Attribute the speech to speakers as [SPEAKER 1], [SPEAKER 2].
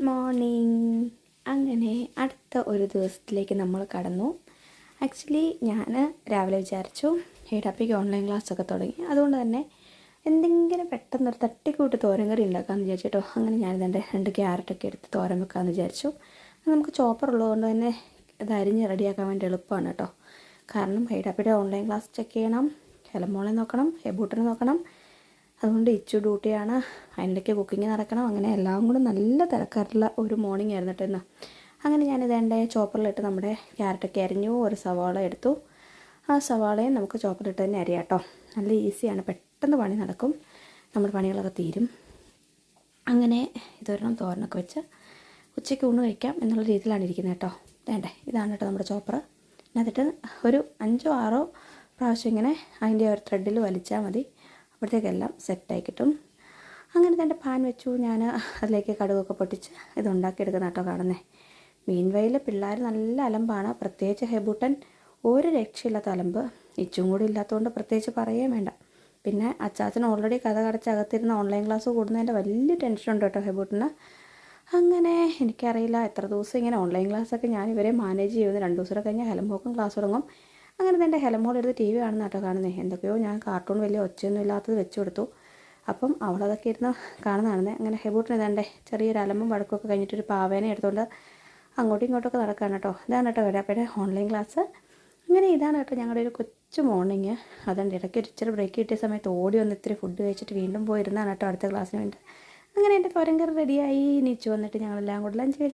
[SPEAKER 1] Morning. അങ്ങനെ അടുത്ത ഒരു ദിവസത്തിലേക്ക് നമ്മൾ കടന്നു. ആക്ച്വലി ഞാൻ രാവിലെ വിചാരിച്ചു ഹീഡാപ്പിക്ക് ഓൺലൈൻ ക്ലാസ്സൊക്കെ തുടങ്ങി, അതുകൊണ്ട് തന്നെ എന്തെങ്കിലും പെട്ടെന്നൊരു തട്ടിക്കൂട്ട് തോരൻ കറി ഉണ്ടാക്കാമെന്ന് വിചാരിച്ചിട്ടോ. അങ്ങനെ ഞാനിതെൻ്റെ 2 ക്യാരറ്റൊക്കെ എടുത്ത് തോരൻ വെക്കാമെന്ന് വിചാരിച്ചു. നമുക്ക് ചോപ്പർ ഉള്ളതുകൊണ്ട് തന്നെ ഇത് അരിഞ്ഞ് റെഡിയാക്കാൻ വേണ്ടി എളുപ്പമാണ് കേട്ടോ. കാരണം ഹീഡാപ്പിയുടെ ഓൺലൈൻ ക്ലാസ് ചെക്ക് ചെയ്യണം, ഹെലമോളെ നോക്കണം, ഹെബൂട്ടനെ നോക്കണം. അതുകൊണ്ട് ഇച്ചു ഡ്യൂട്ടിയാണ്, അതിൻ്റെയൊക്കെ കുക്കിങ് നടക്കണം. അങ്ങനെ എല്ലാം കൂടെ നല്ല തിരക്കായിട്ടുള്ള ഒരു മോർണിംഗ് ആയിരുന്നു കേട്ടോ ഇന്ന്. അങ്ങനെ ഞാനിതെൻ്റെ ചോപ്പറിലിട്ട് നമ്മുടെ ക്യാരറ്റൊക്കെ അരിഞ്ഞു. ഒരു സവാള എടുത്തു. ആ സവാളയും നമുക്ക് ചോപ്പറിലിട്ട് തന്നെ അരിയാം കേട്ടോ. നല്ല ഈസിയാണ്, പെട്ടെന്ന് പണി നടക്കും, നമ്മുടെ പണികളൊക്കെ തീരും. അങ്ങനെ ഇതൊരെണ്ണം തോരനൊക്കെ വെച്ച് ഉച്ചയ്ക്ക് ഊണ് കഴിക്കാം എന്നുള്ള രീതിയിലാണ് ഇരിക്കുന്നത് കേട്ടോ. ഇതാണ് കേട്ടോ നമ്മുടെ ചോപ്പർ. എന്നിട്ട് ഒരു 5 or 6 പ്രാവശ്യം ഇങ്ങനെ അതിൻ്റെ ഒരു ത്രെഡിൽ വലിച്ചാൽ മതി, അപ്പോഴത്തേക്കെല്ലാം സെറ്റായി കിട്ടും. അങ്ങനെ തന്നെ പാൻ വെച്ചു. ഞാൻ അതിലേക്ക് കടുകൊക്കെ പൊട്ടിച്ച് ഇതുണ്ടാക്കിയെടുക്കുന്ന കേട്ടോ കാണുന്നത്. മീൻവയിൽ പിള്ളേർ നല്ല അലമ്പാണ്, പ്രത്യേകിച്ച് ഹെബൂട്ടൻ ഒരു രക്ഷയില്ലാത്ത അലമ്പ്. ഇച്ചും കൂടി ഇല്ലാത്തതുകൊണ്ട് പ്രത്യേകിച്ച് പറയുകയും വേണ്ട. പിന്നെ അച്ചാച്ചൻ ഓൾറെഡി കഥ കടച്ച് അകത്തിരുന്ന് ഓൺലൈൻ ക്ലാസ് കൂടുന്നതിൻ്റെ വലിയ ടെൻഷനുണ്ട് കേട്ടോ ഹെബൂട്ടന്. അങ്ങനെ എനിക്കറിയില്ല എത്ര ദിവസം ഇങ്ങനെ ഓൺലൈൻ ക്ലാസ്സൊക്കെ ഞാൻ ഇവരെ മാനേജ് ചെയ്യുന്നു. 2 ദിവസം കഴിഞ്ഞാൽ ഹെലമോക്കും ക്ലാസ് തുടങ്ങും. അങ്ങനെ തന്നെ ഹെലമോളെടുത്ത് TV കാണുന്ന കേട്ടോ കാണുന്നത്. എന്തൊക്കെയോ ഞാൻ കാർട്ടൂൺ വലിയ ഒച്ചയൊന്നും ഇല്ലാത്തത് വെച്ച് കൊടുത്തു. അപ്പം അവളതൊക്കെ ഇരുന്ന് കാണുന്നതാണെന്നേ. അങ്ങനെ ഹെബൂട്ടൻ ഇതാണ്ടേ ചെറിയൊരു അലമ്പും വഴക്കൊക്കെ കഴിഞ്ഞിട്ടൊരു പാവേനെ എടുത്തുകൊണ്ട് അങ്ങോട്ടും ഇങ്ങോട്ടൊക്കെ നടക്കുകയാണ് കേട്ടോ. ഇതാണ് കേട്ടോ ഹീഡാപ്പിയുടെ ഓൺലൈൻ ക്ലാസ്. അങ്ങനെ ഇതാണ് കേട്ടോ ഞങ്ങളുടെ ഒരു കൊച്ചു മോർണിംഗ്. അതുകൊണ്ട് ഇടയ്ക്ക് ഒരു ഇച്ചിരി ബ്രേക്ക് കിട്ടിയ സമയത്ത് ഓടി വന്ന് ഇത്തിരി ഫുഡ് കഴിച്ചിട്ട് വീണ്ടും പോയിരുന്നാണ് കേട്ടോ അടുത്ത ക്ലാസ്സിന് വേണ്ടി. അങ്ങനെ എൻ്റെ തോരൻ കറി റെഡിയായി. നീച്ചു വന്നിട്ട് ഞങ്ങളെല്ലാം കൂടെ ലഞ്ച്